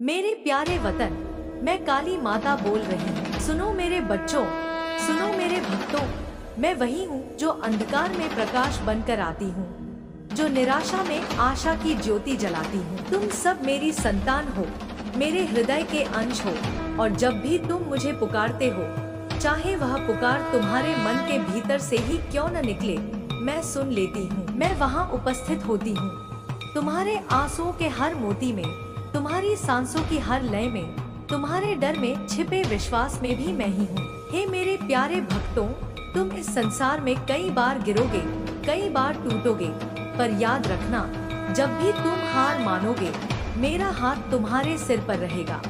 मेरे प्यारे वतन, मैं काली माता बोल रही हूँ। सुनो मेरे बच्चों, सुनो मेरे भक्तों, मैं वही हूँ जो अंधकार में प्रकाश बनकर आती हूँ, जो निराशा में आशा की ज्योति जलाती हूँ। तुम सब मेरी संतान हो, मेरे हृदय के अंश हो, और जब भी तुम मुझे पुकारते हो, चाहे वह पुकार तुम्हारे मन के भीतर से ही क्यों न निकले, मैं सुन लेती हूँ। मैं वहाँ उपस्थित होती हूँ, तुम्हारे आंसुओं के हर मोती में, तुम्हारी सांसों की हर लय में, तुम्हारे डर में छिपे विश्वास में भी मैं ही हूँ। हे मेरे प्यारे भक्तों, तुम इस संसार में कई बार गिरोगे, कई बार टूटोगे, पर याद रखना, जब भी तुम हार मानोगे, मेरा हाथ तुम्हारे सिर पर रहेगा।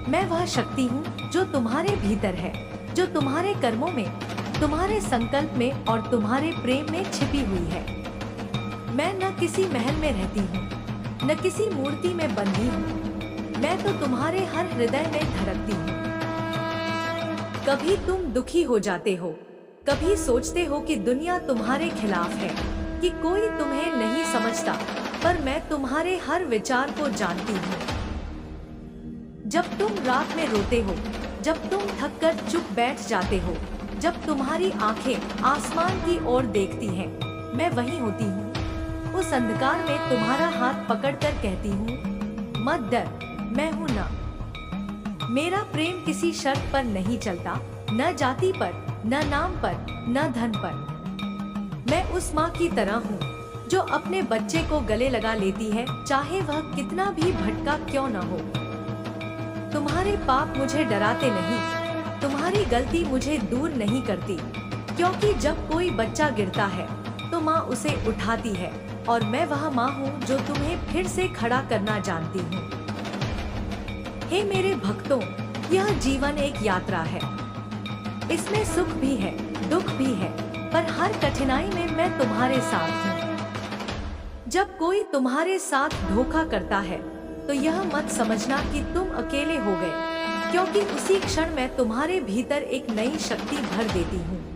मैं वह शक्ति हूँ जो तुम्हारे भीतर है, जो तुम्हारे कर्मों में, तुम्हारे संकल्प में और तुम्हारे प्रेम में छिपी हुई है। मैं न किसी महल में रहती हूँ, न किसी मूर्ति में बंधी हूँ, मैं तो तुम्हारे हर हृदय में धड़कती हूँ। कभी तुम दुखी हो जाते हो, कभी सोचते हो कि दुनिया तुम्हारे खिलाफ है, कि कोई तुम्हें नहीं समझता, पर मैं तुम्हारे हर विचार को जानती हूँ। जब तुम रात में रोते हो, जब तुम थक कर चुप बैठ जाते हो, जब तुम्हारी आंखें आसमान की ओर देखती हैं, मैं वही होती हूँ। उस अंधकार में तुम्हारा हाथ पकड़कर कहती हूँ, मत डर, मैं हूँ ना। मेरा प्रेम किसी शर्त पर नहीं चलता, न जाति पर, न नाम पर, न धन पर। मैं उस माँ की तरह हूँ जो अपने बच्चे को गले लगा लेती है, चाहे वह कितना भी भटका क्यों न हो। तुम्हारे पाप मुझे डराते नहीं, तुम्हारी गलती मुझे दूर नहीं करती, क्योंकि जब कोई बच्चा गिरता है तो माँ उसे उठाती है, और मैं वह माँ हूँ जो तुम्हें फिर से खड़ा करना जानती हूँ। हे मेरे भक्तों, यह जीवन एक यात्रा है, इसमें सुख भी है, दुख भी है, पर हर कठिनाई में मैं तुम्हारे साथ हूँ। जब कोई तुम्हारे साथ धोखा करता है, तो यह मत समझना कि तुम अकेले हो गए, क्योंकि उसी क्षण मैं तुम्हारे भीतर एक नई शक्ति भर देती हूँ।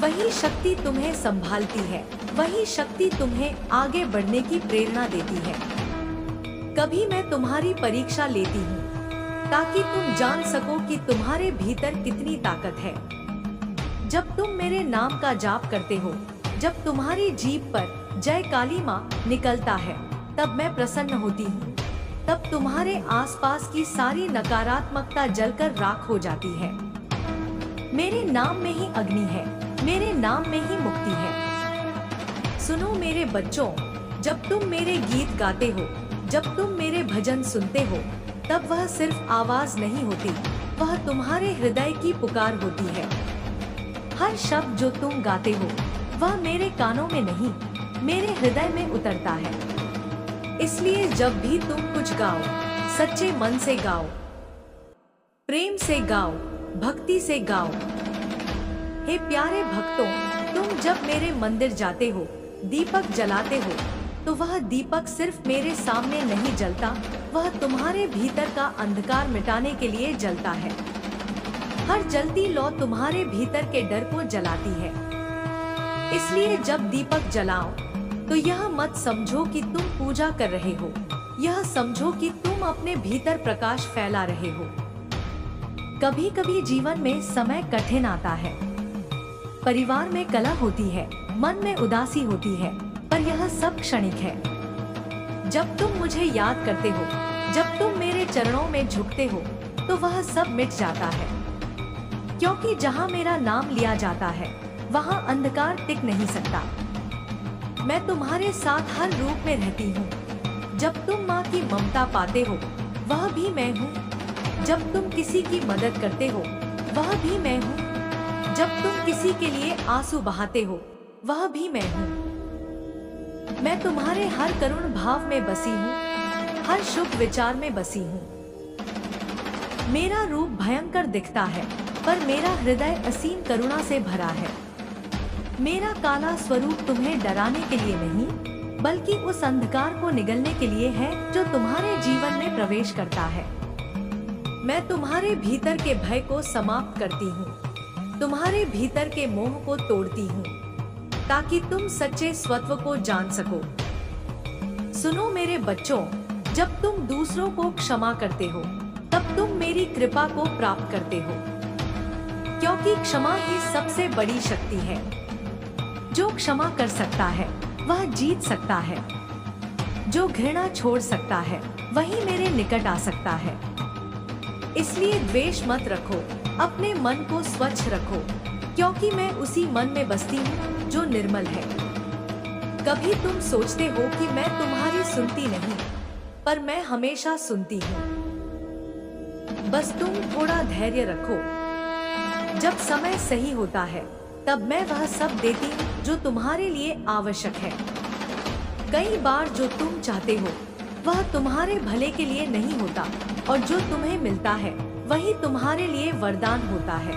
वही शक्ति तुम्हें संभालती है, वही शक्ति तुम्हें आगे बढ़ने की प्रेरणा देती है। कभी मैं तुम्हारी परीक्षा लेती हूँ, ताकि तुम जान सको कि तुम्हारे भीतर कितनी ताकत है। जब तुम मेरे नाम का जाप करते हो, जब तुम्हारी जीभ पर जय काली माँ निकलता है, तब मैं प्रसन्न होती हूँ। तब तुम्हारे आसपास की सारी नकारात्मकता जलकर राख हो जाती है। मेरे नाम में ही अग्नि है, मेरे नाम में ही मुक्ति है। सुनो मेरे बच्चों, जब तुम मेरे गीत गाते हो, जब तुम मेरे भजन सुनते हो, तब वह सिर्फ आवाज नहीं होती, वह तुम्हारे हृदय की पुकार होती है। हर शब्द जो तुम गाते हो, वह मेरे कानों में नहीं, मेरे हृदय में उतरता है। इसलिए जब भी तुम कुछ गाओ, सच्चे मन से गाओ, प्रेम से गाओ, भक्ति से गाओ। हे प्यारे भक्तों, तुम जब मेरे मंदिर जाते हो, दीपक जलाते हो, तो वह दीपक सिर्फ मेरे सामने नहीं जलता, वह तुम्हारे भीतर का अंधकार मिटाने के लिए जलता है। हर जलती लौ तुम्हारे भीतर के डर को जलाती है। इसलिए जब दीपक जलाओ, तो यह मत समझो कि तुम पूजा कर रहे हो, यह समझो कि तुम अपने भीतर प्रकाश फैला रहे हो। कभी कभी जीवन में समय कठिन आता है, परिवार में कलह होती है, मन में उदासी होती है, पर यह सब क्षणिक है। जब तुम मुझे याद करते हो, जब तुम मेरे चरणों में झुकते हो, तो वह सब मिट जाता है। क्योंकि जहाँ मेरा नाम लिया जाता है, वहाँ अंधकार टिक नहीं सकता। मैं तुम्हारे साथ हर रूप में रहती हूँ। जब तुम माँ की ममता पाते हो, वह भी मैं हूँ। जब तुम किसी की मदद करते हो, वह भी मैं हूँ। जब तुम किसी के लिए आंसू बहाते हो, वह भी मैं हूँ। मैं तुम्हारे हर करुण भाव में बसी हूँ, हर शुभ विचार में बसी हूँ। मेरा रूप भयंकर दिखता है, पर मेरा हृदय असीम करुणा से भरा है। मेरा काला स्वरूप तुम्हें डराने के लिए नहीं, बल्कि उस अंधकार को निगलने के लिए है जो तुम्हारे जीवन में प्रवेश करता है। मैं तुम्हारे भीतर के भय को समाप्त करती हूँ, तुम्हारे भीतर के मोह को तोड़ती हूँ, ताकि तुम सच्चे स्वत्व को जान सको। सुनो मेरे बच्चों, जब तुम दूसरों को क्षमा करते हो तब तुम मेरी कृपा को प्राप्त करते हो, क्योंकि क्षमा ही सबसे बड़ी शक्ति है। जो क्षमा कर सकता है वह जीत सकता है। जो घृणा छोड़ सकता है वही मेरे निकट आ सकता है। इसलिए द्वेष मत रखो, अपने मन को स्वच्छ रखो, क्योंकि मैं उसी मन में बसती हूँ जो निर्मल है। कभी तुम सोचते हो कि मैं तुम्हारी सुनती नहीं, पर मैं हमेशा सुनती हूँ। बस तुम थोड़ा धैर्य रखो। जब समय सही होता है तब मैं वह सब देती हूँ जो तुम्हारे लिए आवश्यक है। कई बार जो तुम चाहते हो वह तुम्हारे भले के लिए नहीं होता, और जो तुम्हें मिलता है वही तुम्हारे लिए वरदान होता है।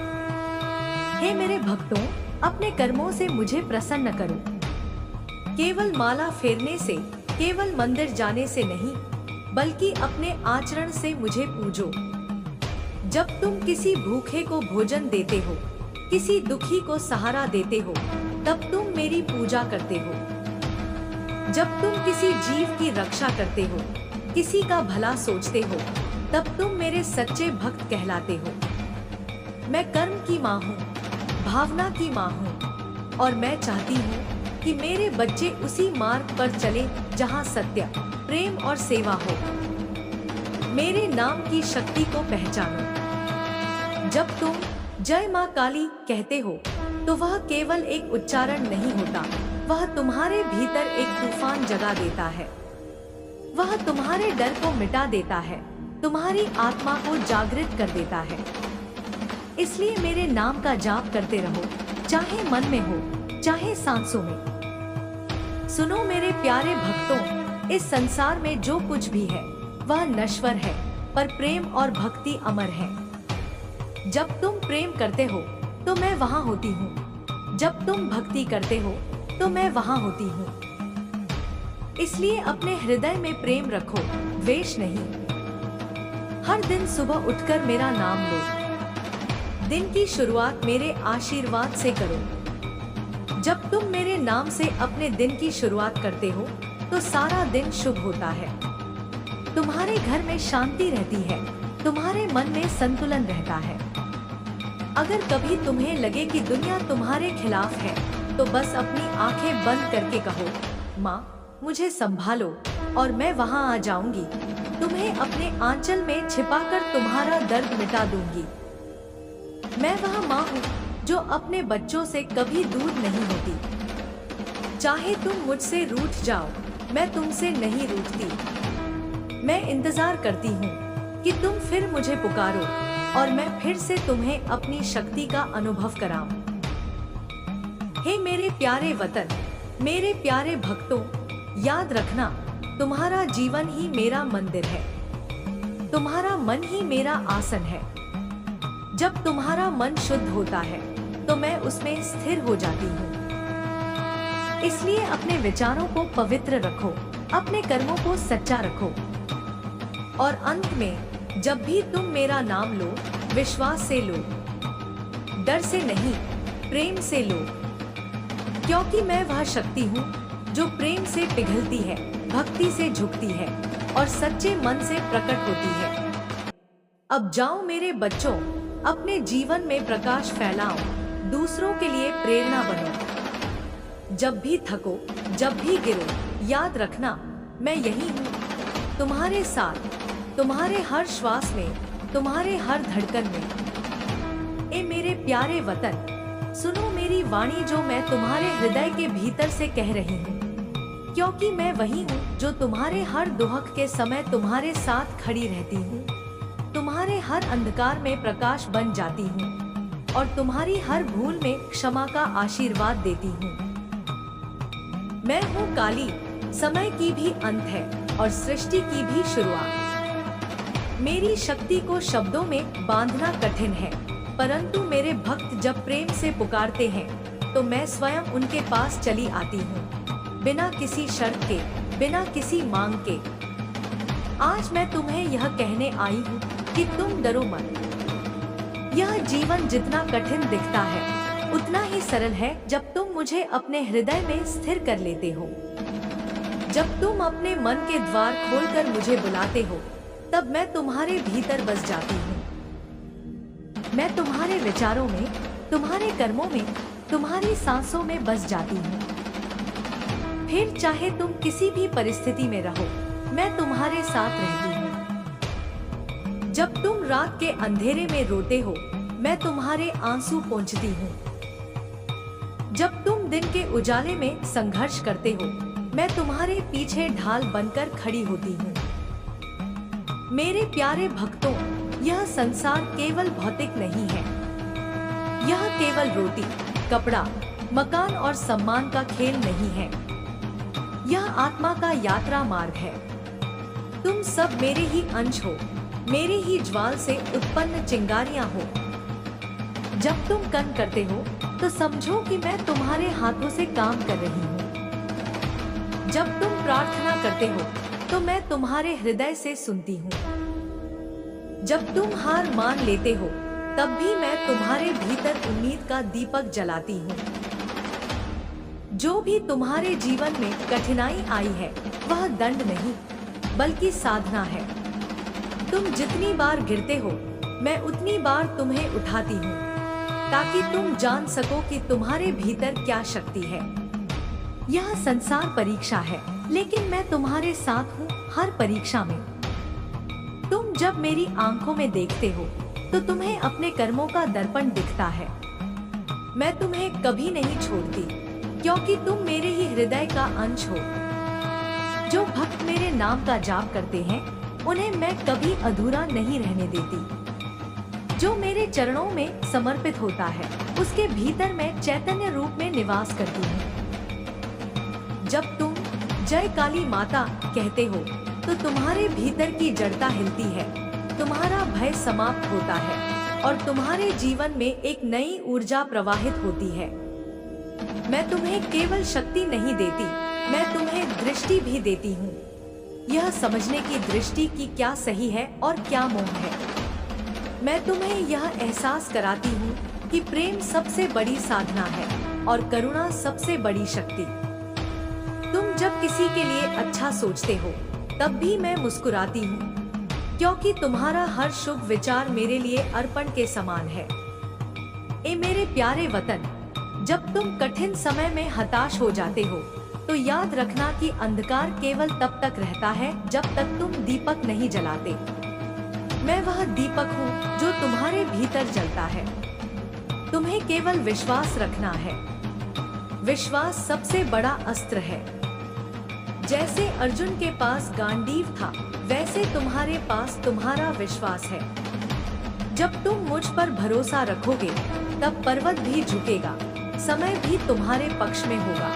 हे मेरे भक्तों, अपने कर्मों से मुझे प्रसन्न करो। केवल माला फेरने से, केवल मंदिर जाने से नहीं, बल्कि अपने आचरण से मुझे पूजो। जब तुम किसी भूखे को भोजन देते हो, किसी दुखी को सहारा देते हो, तब तुम मेरी पूजा करते हो। जब तुम किसी जीव की रक्षा करते हो, किसी का भला सोचते हो, तब तुम मेरे सच्चे भक्त कहलाते हो। मैं कर्म की माँ हूँ, भावना की माँ हूँ, और मैं चाहती हूँ कि मेरे बच्चे उसी मार्ग पर चले जहाँ सत्य, प्रेम और सेवा हो। मेरे नाम की शक्ति को पहचानो। जब तुम जय माँ काली कहते हो तो वह केवल एक उच्चारण नहीं होता, वह तुम्हारे भीतर एक तूफान जगा देता है। वह तुम्हारे डर को मिटा देता है, तुम्हारी आत्मा को जागृत कर देता है। इसलिए मेरे नाम का जाप करते रहो, चाहे मन में हो, चाहे सांसों में। सुनो मेरे प्यारे भक्तों, इस संसार में जो कुछ भी है वह नश्वर है, पर प्रेम और भक्ति अमर है। जब तुम प्रेम करते हो तो मैं वहां होती हूँ, जब तुम भक्ति करते हो तो मैं वहां होती हूँ। इसलिए अपने हृदय में प्रेम रखो, द्वेष नहीं। हर दिन सुबह उठकर मेरा नाम लो। दिन की शुरुआत मेरे आशीर्वाद से करो। जब तुम मेरे नाम से अपने दिन की शुरुआत करते हो तो सारा दिन शुभ होता है। तुम्हारे घर में शांति रहती है, तुम्हारे मन में संतुलन रहता है। अगर कभी तुम्हें लगे कि दुनिया तुम्हारे खिलाफ है, तो बस अपनी आंखें बंद करके कहो, माँ मुझे संभालो, और मैं वहां आ जाऊंगी। तुम्हें अपने आंचल में छिपाकर तुम्हारा दर्द मिटा दूंगी। मैं वह माँ हूँ जो अपने बच्चों से कभी दूर नहीं होती। चाहे तुम मुझसे रूठ जाओ, मैं तुमसे नहीं रूठती। मैं इंतजार करती हूँ कि तुम फिर मुझे पुकारो और मैं फिर से तुम्हें अपनी शक्ति का अनुभव कराऊं। हे मेरे प्यारे वतन, मेरे प्यारे भक्तों, याद रखना, तुम्हारा जीवन ही मेरा मंदिर है। तुम्हारा मन ही मेरा आसन है। जब तुम्हारा मन शुद्ध होता है तो मैं उसमें स्थिर हो जाती हूँ। इसलिए अपने विचारों को पवित्र रखो, अपने कर्मों को सच्चा रखो, और अंत में जब भी तुम मेरा नाम लो, विश्वास से लो, डर से नहीं, प्रेम से लो, क्योंकि मैं वह शक्ति हूँ जो प्रेम से पिघलती है, भक्ति से झुकती है और सच्चे मन से प्रकट होती है। अब जाओ मेरे बच्चों, अपने जीवन में प्रकाश फैलाओ, दूसरों के लिए प्रेरणा बनो। जब भी थको, जब भी गिरो, याद रखना मैं यही हूँ, तुम्हारे साथ, तुम्हारे हर श्वास में, तुम्हारे हर धड़कन में। ए मेरे प्यारे वतन, सुनो मेरी वाणी जो मैं तुम्हारे हृदय के भीतर से कह रही हूँ, क्योंकि मैं वही हूँ जो तुम्हारे हर दुहक के समय तुम्हारे साथ खड़ी रहती हूँ, तुम्हारे हर अंधकार में प्रकाश बन जाती हूँ और तुम्हारी हर भूल में क्षमा का आशीर्वाद देती हूँ। मैं हूँ काली, समय की भी अंत है और सृष्टि की भी शुरुआत। मेरी शक्ति को शब्दों में बांधना कठिन है, परंतु मेरे भक्त जब प्रेम से पुकारते हैं तो मैं स्वयं उनके पास चली आती हूँ, बिना किसी शर्त के, बिना किसी मांग के। आज मैं तुम्हें यह कहने आई हूँ कि तुम डरो मत। यह जीवन जितना कठिन दिखता है उतना ही सरल है जब तुम मुझे अपने हृदय में स्थिर कर लेते हो। जब तुम अपने मन के द्वार खोलकर मुझे बुलाते हो, तब मैं तुम्हारे भीतर बस जाती हूँ। मैं तुम्हारे विचारों में, तुम्हारे कर्मों में, तुम्हारी सांसों में बस जाती हूँ। फिर चाहे तुम किसी भी परिस्थिति में रहो, मैं तुम्हारे साथ रहती हूँ। जब तुम रात के अंधेरे में रोते हो, मैं तुम्हारे आंसू पोंछती हूँ। जब तुम दिन के उजाले में संघर्ष करते हो, मैं तुम्हारे पीछे ढाल बनकर खड़ी होती हूँ। मेरे प्यारे भक्तों, यह संसार केवल भौतिक नहीं है। यह केवल रोटी, कपड़ा, मकान और सम्मान का खेल नहीं है। यह आत्मा का यात्रा मार्ग है। तुम सब मेरे ही अंश हो, मेरे ही ज्वाल से उत्पन्न चिंगारियां हो। जब तुम कर्म करते हो, तो समझो कि मैं तुम्हारे हाथों से काम कर रही हूँ। जब तुम प्रार्थना करते हो, तो मैं तुम्हारे हृदय से सुनती हूँ। जब तुम हार मान लेते हो, तब भी मैं तुम्हारे भीतर उम्मीद का दीपक जलाती हूँ। जो भी तुम्हारे जीवन में कठिनाई आई है, वह दंड नहीं, बल्कि साधना है। तुम जितनी बार गिरते हो, मैं उतनी बार तुम्हें उठाती हूँ, ताकि तुम जान सको कि तुम्हारे भीतर क्या शक्ति है। यह संसार परीक्षा है, लेकिन मैं तुम्हारे साथ हूँ हर परीक्षा में। तुम जब मेरी आंखों में देखते हो, तो तुम्हें अपने कर्मों का दर्पण दिखता है। मैं तुम्हें कभी नहीं छोड़ती, क्योंकि तुम मेरे ही हृदय का अंश हो। जो भक्त मेरे नाम का जाप करते हैं, उन्हें मैं कभी अधूरा नहीं रहने देती। जो मेरे चरणों में समर्पित होता है, उसके भीतर मैं चैतन्य रूप में निवास करती हूँ। जब तुम जय काली माता कहते हो, तो तुम्हारे भीतर की जड़ता हिलती है, तुम्हारा भय समाप्त होता है और तुम्हारे जीवन में एक नई ऊर्जा प्रवाहित होती है। मैं तुम्हें केवल शक्ति नहीं देती, मैं तुम्हें दृष्टि भी देती हूँ। यह समझने की दृष्टि कि क्या सही है और क्या मोह है। मैं तुम्हें यह एहसास कराती हूँ कि प्रेम सबसे बड़ी साधना है और करुणा सबसे बड़ी शक्ति। तुम जब किसी के लिए अच्छा सोचते हो, तब भी मैं मुस्कुराती हूँ, क्योंकि तुम्हारा हर शुभ विचार मेरे लिए अर्पण के समान है। ए मेरे प्यारे वतन, जब तुम कठिन समय में हताश हो जाते हो, तो याद रखना कि अंधकार केवल तब तक रहता है जब तक तुम दीपक नहीं जलाते। मैं वह दीपक हूँ जो तुम्हारे भीतर जलता है। तुम्हें केवल विश्वास रखना है। विश्वास सबसे बड़ा अस्त्र है। जैसे अर्जुन के पास गांडीव था, वैसे तुम्हारे पास तुम्हारा विश्वास है। जब तुम मुझ पर भरोसा रखोगे, तब पर्वत भी झुकेगा, समय भी तुम्हारे पक्ष में होगा।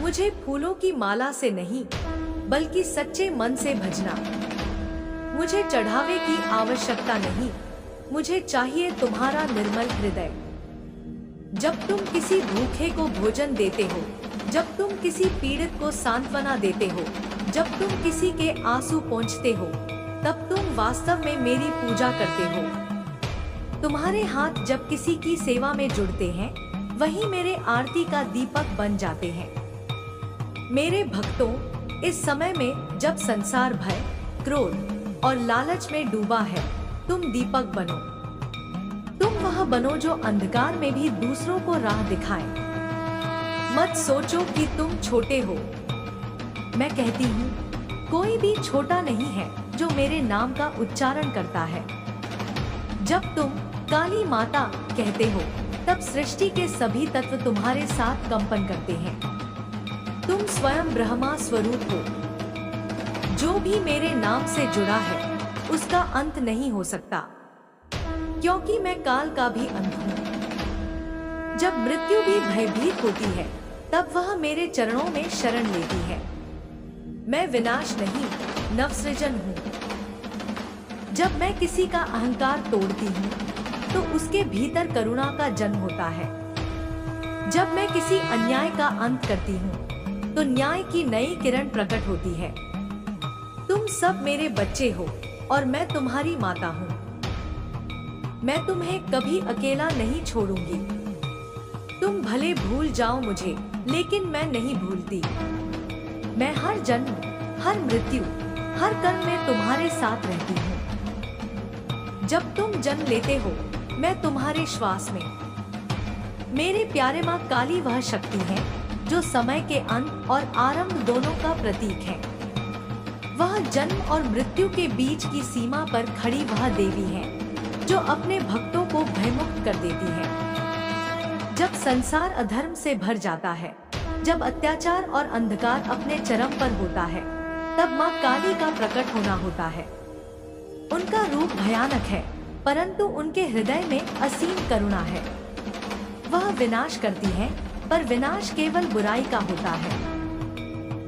मुझे फूलों की माला से नहीं, बल्कि सच्चे मन से भजना। मुझे चढ़ावे की आवश्यकता नहीं, मुझे चाहिए तुम्हारा निर्मल हृदय। जब तुम किसी भूखे को भोजन देते हो, जब तुम किसी पीड़ित को सांत्वना देते हो, जब तुम किसी के आंसू पोंछते हो, तब तुम वास्तव में मेरी पूजा करते हो। तुम्हारे हाथ जब किसी की सेवा में जुड़ते हैं, वही मेरे आरती का दीपक बन जाते हैं। मेरे भक्तों, इस समय में जब संसार भय, क्रोध और लालच में डूबा है, तुम दीपक बनो। तुम वह बनो जो अंधकार में भी दूसरों को राह दिखाए। मत सोचो कि तुम छोटे हो। मैं कहती हूँ, कोई भी छोटा नहीं है जो मेरे नाम का उच्चारण करता है। जब तुम काली माता कहते हो, तब सृष्टि के सभी तत्व तुम्हारे साथ कंपन करते हैं। तुम स्वयं ब्रह्मा स्वरूप हो। जो भी मेरे नाम से जुड़ा है, उसका अंत नहीं हो सकता, क्योंकि मैं काल का भी अंत हूँ। जब मृत्यु भी भयभीत होती है, तब वह मेरे चरणों में शरण लेती है। मैं विनाश नहीं, नवसृजन हूँ। जब मैं किसी का अहंकार तोड़ती हूँ, तो उसके भीतर करुणा का जन्म होता है। जब मैं किसी अन्याय का अंत करती हूँ, तो न्याय की नई किरण प्रकट होती है। तुम सब मेरे बच्चे हो और मैं तुम्हारी माता हूँ। मैं तुम्हें कभी अकेला नहीं छोड़ूंगी। तुम भले भूल जाओ मुझे, लेकिन मैं नहीं भूलती। मैं हर जन्म, हर मृत्यु, हर कर्म में तुम्हारे साथ रहती हूँ। जब तुम जन्म लेते हो, मैं तुम्हारे श्वास में। मेरे प्यारे माँ काली वह शक्ति है जो समय के अंत और आरंभ दोनों का प्रतीक है। वह जन्म और मृत्यु के बीच की सीमा पर खड़ी वह देवी है जो अपने भक्तों को भयमुक्त कर देती है। जब संसार अधर्म से भर जाता है, जब अत्याचार और अंधकार अपने चरम पर होता है, तब माँ काली का प्रकट होना होता है। उनका रूप भयानक है, परंतु उनके हृदय में असीम करुणा है। वह विनाश करती है, पर विनाश केवल बुराई का होता है।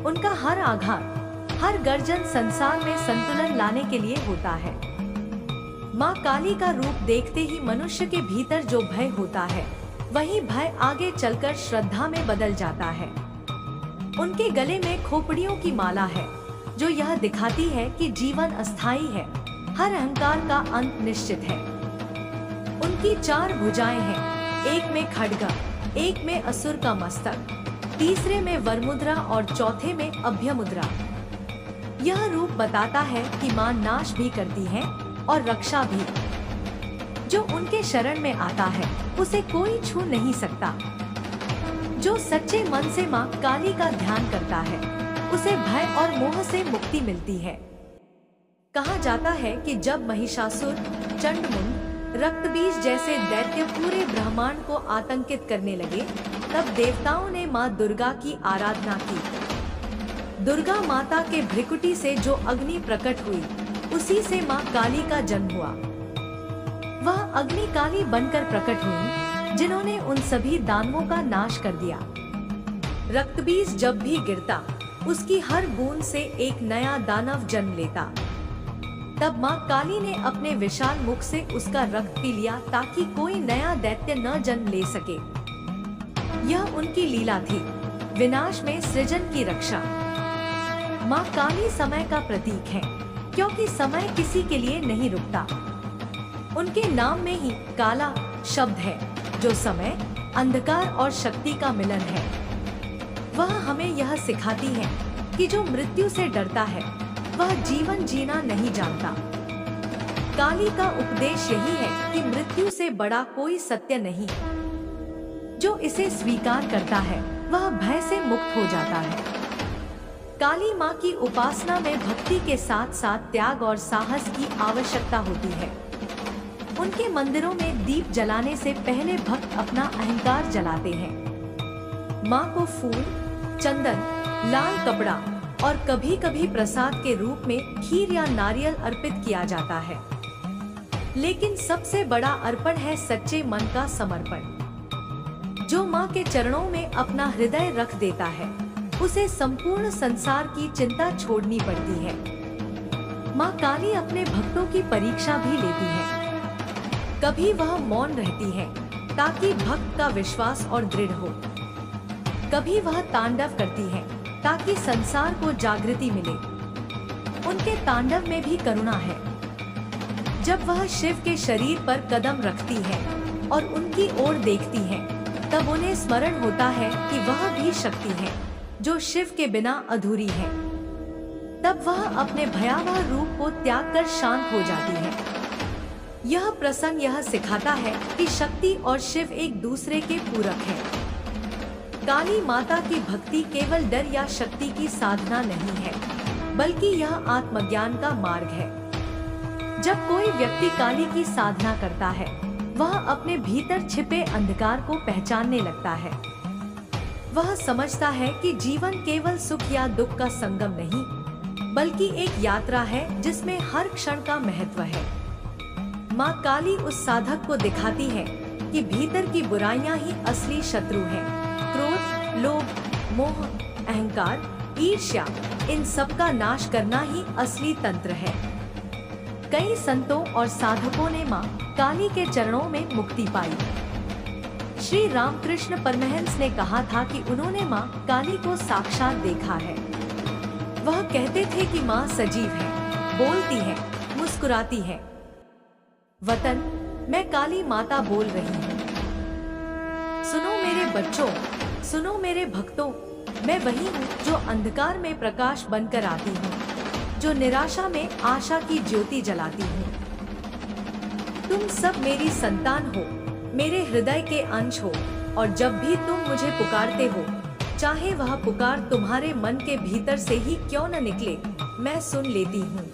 उनका हर आघात, हर गर्जन संसार में संतुलन लाने के लिए होता है। माँ काली का रूप देखते ही मनुष्य के भीतर जो भय होता है, वही भय आगे चलकर श्रद्धा में बदल जाता है। उनके गले में खोपड़ियों की माला है जो यह दिखाती है कि जीवन अस्थायी है, हर अहंकार का अंत निश्चित है। उनकी 4 भुजाएं हैं, एक में खड्ग, एक में असुर का मस्तक, तीसरे में वरमुद्रा और चौथे में अभय मुद्रा। यह रूप बताता है कि माँ नाश भी करती है और रक्षा भी। जो उनके शरण में आता है उसे कोई छू नहीं सकता। जो सच्चे मन से माँ काली का ध्यान करता है, उसे भय और मोह से मुक्ति मिलती है। कहा जाता है कि जब महिषासुर, चंडमुंड, रक्तबीज जैसे दैत्य पूरे ब्रह्मांड को आतंकित करने लगे, तब देवताओं ने माँ दुर्गा की आराधना की। दुर्गा माता के भ्रिकुटी से जो अग्नि प्रकट हुई, उसी से माँ काली का जन्म हुआ। वह अग्नि काली बनकर प्रकट हुई, जिन्होंने उन सभी दानवों का नाश कर दिया। रक्तबीज जब भी गिरता, उसकी हर बूंद से एक नया दानव जन्म लेता। तब माँ काली ने अपने विशाल मुख से उसका रक्त पी लिया ताकि कोई नया दैत्य न जन्म ले सके। यह उनकी लीला थी, विनाश में सृजन की रक्षा। माँ काली समय का प्रतीक है, क्योंकि समय किसी के लिए नहीं रुकता। उनके नाम में ही काला शब्द है, जो समय, अंधकार और शक्ति का मिलन है। वह हमें यह सिखाती है कि जो मृत्यु से डरता है, वह जीवन जीना नहीं जानता। काली का उपदेश यही है कि मृत्यु से बड़ा कोई सत्य नहीं। जो इसे स्वीकार करता है, वह भय से मुक्त हो जाता है। काली माँ की उपासना में भक्ति के साथ साथ त्याग और साहस की आवश्यकता होती है। उनके मंदिरों में दीप जलाने से पहले भक्त अपना अहंकार जलाते हैं। माँ को फूल, चंदन, लाल कपड़ा और कभी कभी प्रसाद के रूप में खीर या नारियल अर्पित किया जाता है। लेकिन सबसे बड़ा अर्पण है सच्चे मन का समर्पण। जो माँ के चरणों में अपना हृदय रख देता है, उसे संपूर्ण संसार की चिंता छोड़नी पड़ती है। माँ काली अपने भक्तों की परीक्षा भी लेती है। कभी वह मौन रहती है ताकि भक्त का विश्वास और दृढ़ हो। कभी वह तांडव करती है ताकि संसार को जागृति मिले। उनके तांडव में भी करुणा है। जब वह शिव के शरीर पर कदम रखती है और उनकी ओर देखती है, तब उन्हें स्मरण होता है कि वह भी शक्ति है जो शिव के बिना अधूरी है। तब वह अपने भयावह रूप को त्याग कर शांत हो जाती है। यह प्रसंग यह सिखाता है कि शक्ति और शिव एक दूसरे के पूरक हैं। काली माता की भक्ति केवल डर या शक्ति की साधना नहीं है, बल्कि यह आत्मज्ञान का मार्ग है। जब कोई व्यक्ति काली की साधना करता है, वह अपने भीतर छिपे अंधकार को पहचानने लगता है। वह समझता है कि जीवन केवल सुख या दुख का संगम नहीं, बल्कि एक यात्रा है जिसमें हर क्षण का महत्व है। माँ काली उस साधक को दिखाती है कि भीतर की बुराइयां ही असली शत्रु हैं। क्रोध, लोभ, मोह, अहंकार, ईर्ष्या, इन सब का नाश करना ही असली तंत्र है। कई संतों और साधकों ने माँ काली के चरणों में मुक्ति पाई। श्री रामकृष्ण परमहंस ने कहा था कि उन्होंने माँ काली को साक्षात देखा है। वह कहते थे कि माँ सजीव है, बोलती है, मुस्कुराती है। वतन, मैं काली माता बोल रही हूँ। सुनो मेरे बच्चों, सुनो मेरे भक्तों, मैं वही हूँ जो अंधकार में प्रकाश बनकर आती हूँ, जो निराशा में आशा की ज्योति जलाती हूँ। तुम सब मेरी संतान हो, मेरे हृदय के अंश हो, और जब भी तुम मुझे पुकारते हो, चाहे वह पुकार तुम्हारे मन के भीतर से ही क्यों न निकले, मैं सुन लेती हूँ।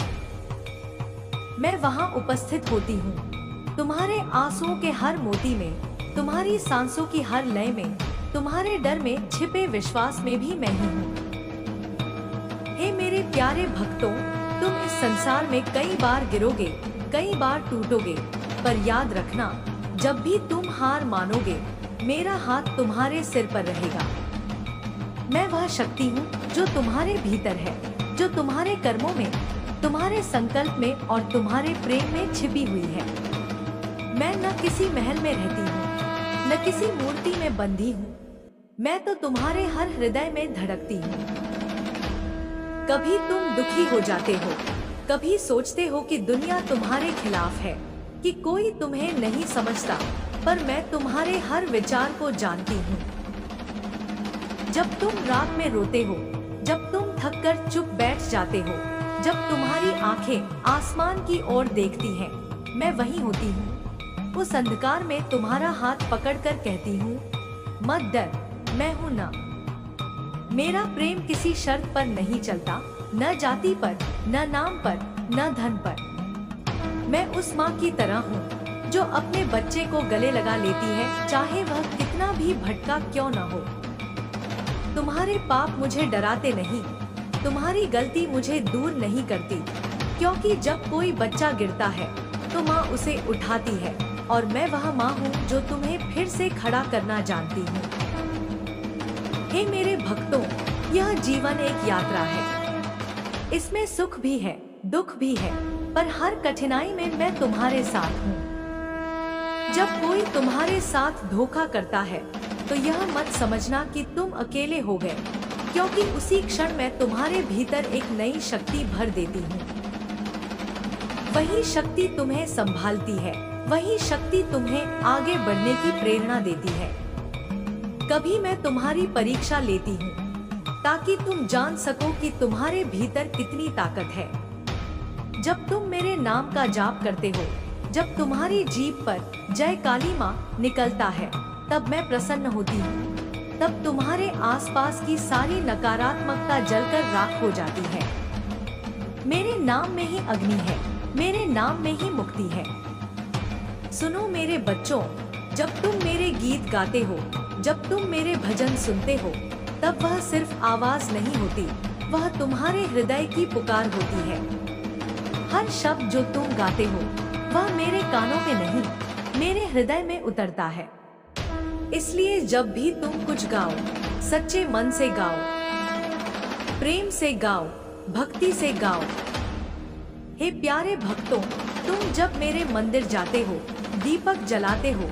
मैं वहाँ उपस्थित होती हूँ, तुम्हारे आंसुओं के हर मोती में, तुम्हारी सांसों की हर लय में, तुम्हारे डर में छिपे विश्वास में भी मैं ही हूँ। हे मेरे प्यारे भक्तों, तुम इस संसार में कई बार गिरोगे, कई बार टूटोगे, पर याद रखना, जब भी तुम हार मानोगे, मेरा हाथ तुम्हारे सिर पर रहेगा। मैं वह शक्ति हूँ जो तुम्हारे भीतर है, जो तुम्हारे कर्मों में, तुम्हारे संकल्प में और तुम्हारे प्रेम में छिपी हुई है। मैं न किसी महल में रहती हूँ, न किसी मूर्ति में बंधी हूँ, मैं तो तुम्हारे हर हृदय में धड़कती हूँ। कभी तुम दुखी हो जाते हो, कभी सोचते हो कि दुनिया तुम्हारे खिलाफ है, कि कोई तुम्हें नहीं समझता, पर मैं तुम्हारे हर विचार को जानती हूँ। जब तुम रात में रोते हो, जब तुम थक कर चुप बैठ जाते हो, जब तुम्हारी आंखें आसमान की ओर देखती हैं, मैं वहीं होती हूँ। उस अंधकार में तुम्हारा हाथ पकड़कर कहती हूँ, मत डर, मैं हूँ ना। मेरा प्रेम किसी शर्त पर नहीं चलता, न जाति पर, न नाम पर, न धन पर। मैं उस माँ की तरह हूँ जो अपने बच्चे को गले लगा लेती है, चाहे वह कितना भी भटका क्यों न हो। तुम्हारे पाप मुझे डराते नहीं, तुम्हारी गलती मुझे दूर नहीं करती, क्योंकि जब कोई बच्चा गिरता है तो माँ उसे उठाती है, और मैं वह माँ हूँ जो तुम्हें फिर से खड़ा करना जानती हूँ। हे मेरे भक्तों, यह जीवन एक यात्रा है। इसमें सुख भी है, दुख भी है, पर हर कठिनाई में मैं तुम्हारे साथ हूँ। जब कोई तुम्हारे साथ धोखा करता है, तो यह मत समझना कि तुम अकेले हो गए, क्योंकि उसी क्षण मैं तुम्हारे भीतर एक नई शक्ति भर देती हूँ। वही शक्ति तुम्हें संभालती है, वही शक्ति तुम्हें आगे बढ़ने की प्रेरणा देती है। कभी मैं तुम्हारी परीक्षा लेती हूँ, ताकि तुम जान सको कि तुम्हारे भीतर कितनी ताकत है। जब तुम मेरे नाम का जाप करते हो, जब तुम्हारी जीभ पर जय काली माँ निकलता है, तब मैं प्रसन्न होती हूँ। तब तुम्हारे आसपास की सारी नकारात्मकता जलकर राख हो जाती है। मेरे नाम में ही अग्नि है, मेरे नाम में ही मुक्ति है। सुनो मेरे बच्चों, जब तुम मेरे गीत गाते हो, जब तुम मेरे भजन सुनते हो, तब वह सिर्फ आवाज नहीं होती, वह तुम्हारे हृदय की पुकार होती है। हर शब्द जो तुम गाते हो, वह मेरे कानों में नहीं, मेरे हृदय में उतरता है। इसलिए जब भी तुम कुछ गाओ, सच्चे मन से गाओ, प्रेम से गाओ, भक्ति से गाओ। हे प्यारे भक्तों, तुम जब मेरे मंदिर जाते हो, दीपक जलाते हो,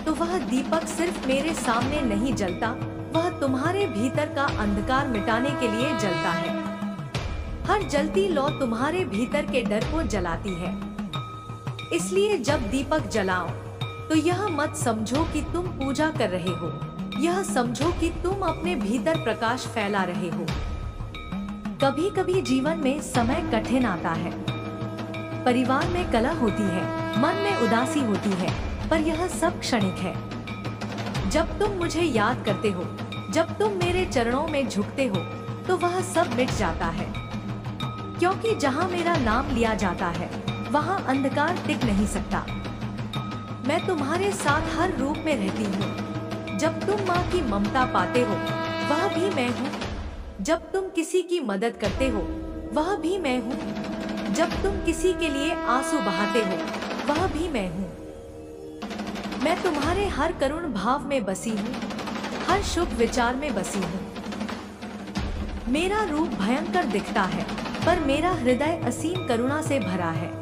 तो वह दीपक सिर्फ मेरे सामने नहीं जलता, वह तुम्हारे भीतर का अंधकार मिटाने के लिए जलता है। हर जलती लौ तुम्हारे भीतर के डर को जलाती है। इसलिए जब दीपक जलाओ, तो यह मत समझो कि तुम पूजा कर रहे हो, यह समझो कि तुम अपने भीतर प्रकाश फैला रहे हो। कभी कभी जीवन में समय कठिन आता है, परिवार में कलह होती है, मन में उदासी होती है, पर यह सब क्षणिक है। जब तुम मुझे याद करते हो, जब तुम मेरे चरणों में झुकते हो, तो वह सब मिट जाता है। क्योंकि जहाँ मेरा नाम लिया जाता है, वहाँ अंधकार टिक नहीं सकता। मैं तुम्हारे साथ हर रूप में रहती हूँ। जब तुम माँ की ममता पाते हो, वह भी मैं हूँ। जब तुम किसी की मदद करते हो, वह भी मैं हूँ। जब तुम किसी के लिए आंसू बहाते हो, वह भी मैं हूँ। मैं तुम्हारे हर करुण भाव में बसी हूँ, हर शुभ विचार में बसी हूँ। मेरा रूप भयंकर दिखता है, पर मेरा हृदय असीम करुणा से भरा है।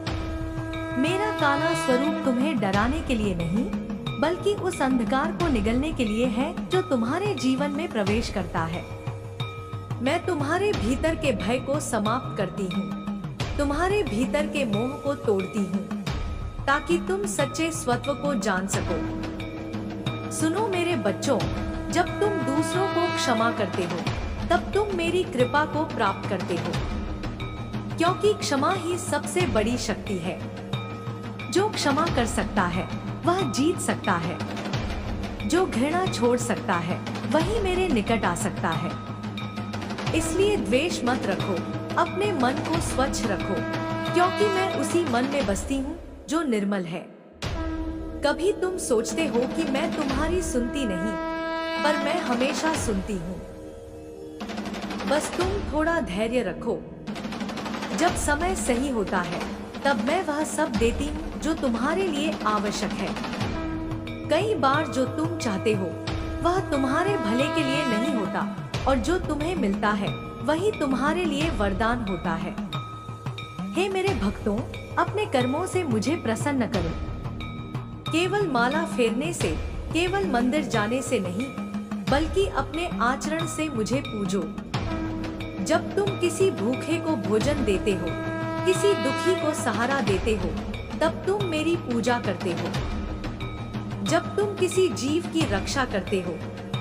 मेरा काला स्वरूप तुम्हें डराने के लिए नहीं, बल्कि उस अंधकार को निगलने के लिए है जो तुम्हारे जीवन में प्रवेश करता है। मैं तुम्हारे भीतर के भय को समाप्त करती हूँ, तुम्हारे भीतर के मोह को तोड़ती हूँ, ताकि तुम सच्चे स्वत्व को जान सको। सुनो मेरे बच्चों, जब तुम दूसरों को क्षमा करते हो, तब तुम मेरी कृपा को प्राप्त करते हो, क्योंकि क्षमा ही सबसे बड़ी शक्ति है। जो क्षमा कर सकता है वह जीत सकता है। जो घृणा छोड़ सकता है वही मेरे निकट आ सकता है। इसलिए द्वेष मत रखो, अपने मन को स्वच्छ रखो, क्योंकि मैं उसी मन में बसती हूँ जो निर्मल है। कभी तुम सोचते हो कि मैं तुम्हारी सुनती नहीं, पर मैं हमेशा सुनती हूँ। बस तुम थोड़ा धैर्य रखो। जब समय सही होता है तब मैं वह सब देती हूँ जो तुम्हारे लिए आवश्यक है। कई बार जो तुम चाहते हो वह तुम्हारे भले के लिए नहीं होता, और जो तुम्हें मिलता है वही तुम्हारे लिए वरदान होता है। हे मेरे भक्तों, अपने कर्मों से मुझे प्रसन्न करो। केवल माला फेरने से, केवल मंदिर जाने से नहीं, बल्कि अपने आचरण से मुझे पूजो। जब तुम किसी भूखे को भोजन देते हो, किसी दुखी को सहारा देते हो, तब तुम मेरी पूजा करते हो। जब तुम किसी जीव की रक्षा करते हो,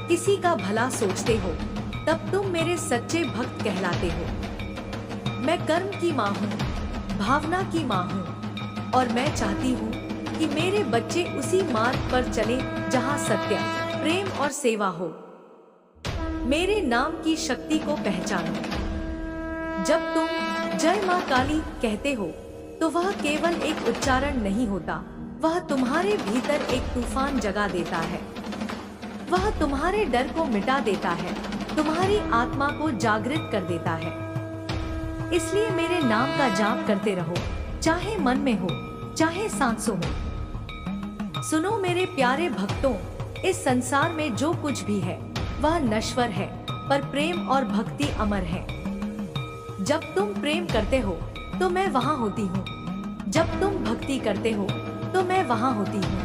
किसी का भला सोचते हो, तब तुम मेरे सच्चे भक्त कहलाते हो। मैं कर्म की माँ हूँ, भावना की माँ हूँ, और मैं चाहती हूँ कि मेरे बच्चे उसी मार्ग पर चले जहाँ सत्य, प्रेम और सेवा हो। मेरे नाम की शक्ति को पहचानो। जब तुम जय माँ काली कहते हो तो वह केवल एक उच्चारण नहीं होता, वह तुम्हारे भीतर एक तूफान जगा देता है। वह तुम्हारे डर को मिटा देता है, तुम्हारी आत्मा को जागृत कर देता है। इसलिए मेरे नाम का जाप करते रहो, चाहे मन में हो, चाहे सांसों में। सुनो मेरे प्यारे भक्तों, इस संसार में जो कुछ भी है वह नश्वर है, पर प्रेम और भक्ति अमर है। जब तुम प्रेम करते हो तो मैं वहां होती हूँ। जब तुम भक्ति करते हो तो मैं वहां होती हूँ।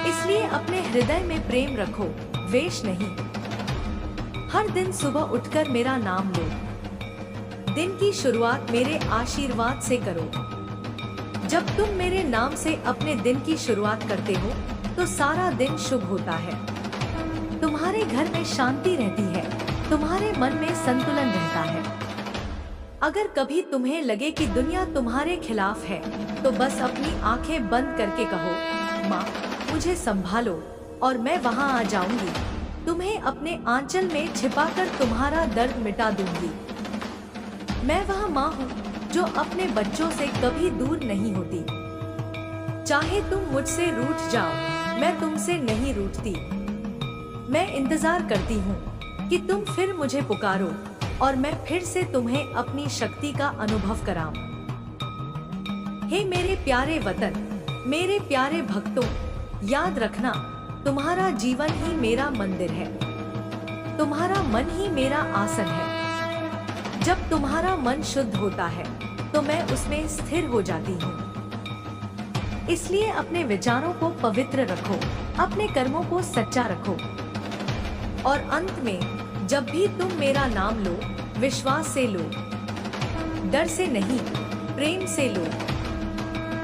इसलिए अपने हृदय में प्रेम रखो, द्वेष नहीं। हर दिन सुबह उठकर मेरा नाम लो। दिन की शुरुआत मेरे आशीर्वाद से करो। जब तुम मेरे नाम से अपने दिन की शुरुआत करते हो तो सारा दिन शुभ होता है। तुम्हारे घर में शांति रहती है, तुम्हारे मन में संतुलन रहता है। अगर कभी तुम्हें लगे कि दुनिया तुम्हारे खिलाफ है, तो बस अपनी आंखें बंद करके कहो, माँ मुझे संभालो, और मैं वहाँ आ जाऊंगी। तुम्हें अपने आंचल में छिपाकर तुम्हारा दर्द मिटा दूंगी। मैं वह माँ हूँ जो अपने बच्चों से कभी दूर नहीं होती। चाहे तुम मुझसे रूठ जाओ, मैं तुमसे नहीं रूठती। मैं इंतजार करती हूँ कि तुम फिर मुझे पुकारो और मैं फिर से तुम्हें अपनी शक्ति का अनुभव कराऊं। हे मेरे प्यारे वतन, मेरे प्यारे भक्तों, याद रखना, तुम्हारा जीवन ही मेरा मंदिर है। तुम्हारा मन ही मेरा आसन है। जब तुम्हारा मन शुद्ध होता है तो मैं उसमें स्थिर हो जाती हूँ। इसलिए अपने विचारों को पवित्र रखो, अपने कर्मों को सच्चा रखो, और अंत में जब भी तुम मेरा नाम लो, विश्वास से लो, डर से नहीं, प्रेम से लो,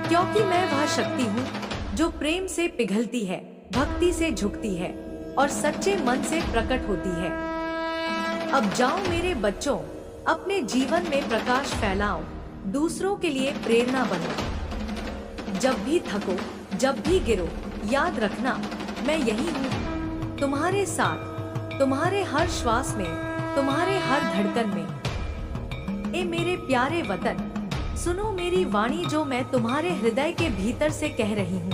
क्योंकि मैं वह शक्ति हूँ जो प्रेम से पिघलती है, भक्ति से झुकती है और सच्चे मन से प्रकट होती है। अब जाओ मेरे बच्चों, अपने जीवन में प्रकाश फैलाओ, दूसरों के लिए प्रेरणा बनो। जब भी थको, जब भी गिरो, याद रखना मैं यही हूँ, तुम्हारे साथ, तुम्हारे हर श्वास में, तुम्हारे हर धड़कन में। ए मेरे प्यारे वतन, सुनो मेरी वाणी जो मैं तुम्हारे हृदय के भीतर से कह रही हूँ,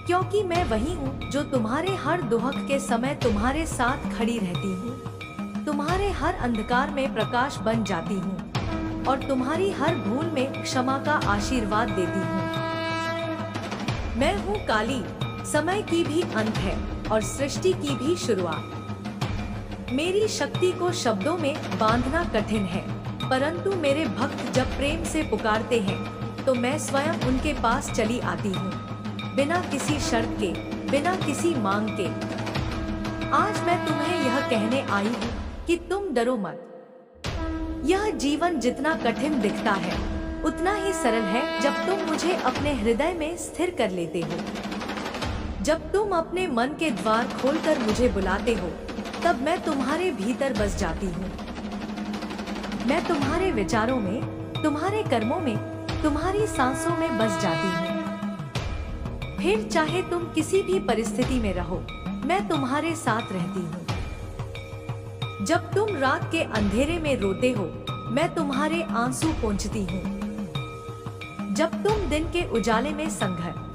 क्योंकि मैं वही हूँ जो तुम्हारे हर दुहक के समय तुम्हारे साथ खड़ी रहती हूँ, तुम्हारे हर अंधकार में प्रकाश बन जाती हूँ और तुम्हारी हर भूल में क्षमा का आशीर्वाद देती हूँ। मैं हूँ काली, समय की भी अंत है और सृष्टि की भी शुरुआत। मेरी शक्ति को शब्दों में बांधना कठिन है, परंतु मेरे भक्त जब प्रेम से पुकारते हैं तो मैं स्वयं उनके पास चली आती हूँ, बिना किसी शर्त के, बिना किसी मांग के। आज मैं तुम्हें यह कहने आई हूँ कि तुम डरो मत। यह जीवन जितना कठिन दिखता है उतना ही सरल है जब तुम मुझे अपने हृदय में स्थिर कर लेते हो। जब तुम अपने मन के द्वार खोलकर मुझे बुलाते हो तब मैं तुम्हारे भीतर बस जाती हूँ। मैं तुम्हारे विचारों में, तुम्हारे कर्मों में, तुम्हारी सांसों में बस जाती हूँ। फिर चाहे तुम किसी भी परिस्थिति में रहो, मैं तुम्हारे साथ रहती हूँ। जब तुम रात के अंधेरे में रोते हो, मैं तुम्हारे आंसू पोंछती हूँ। जब तुम दिन के उजाले में संघर्ष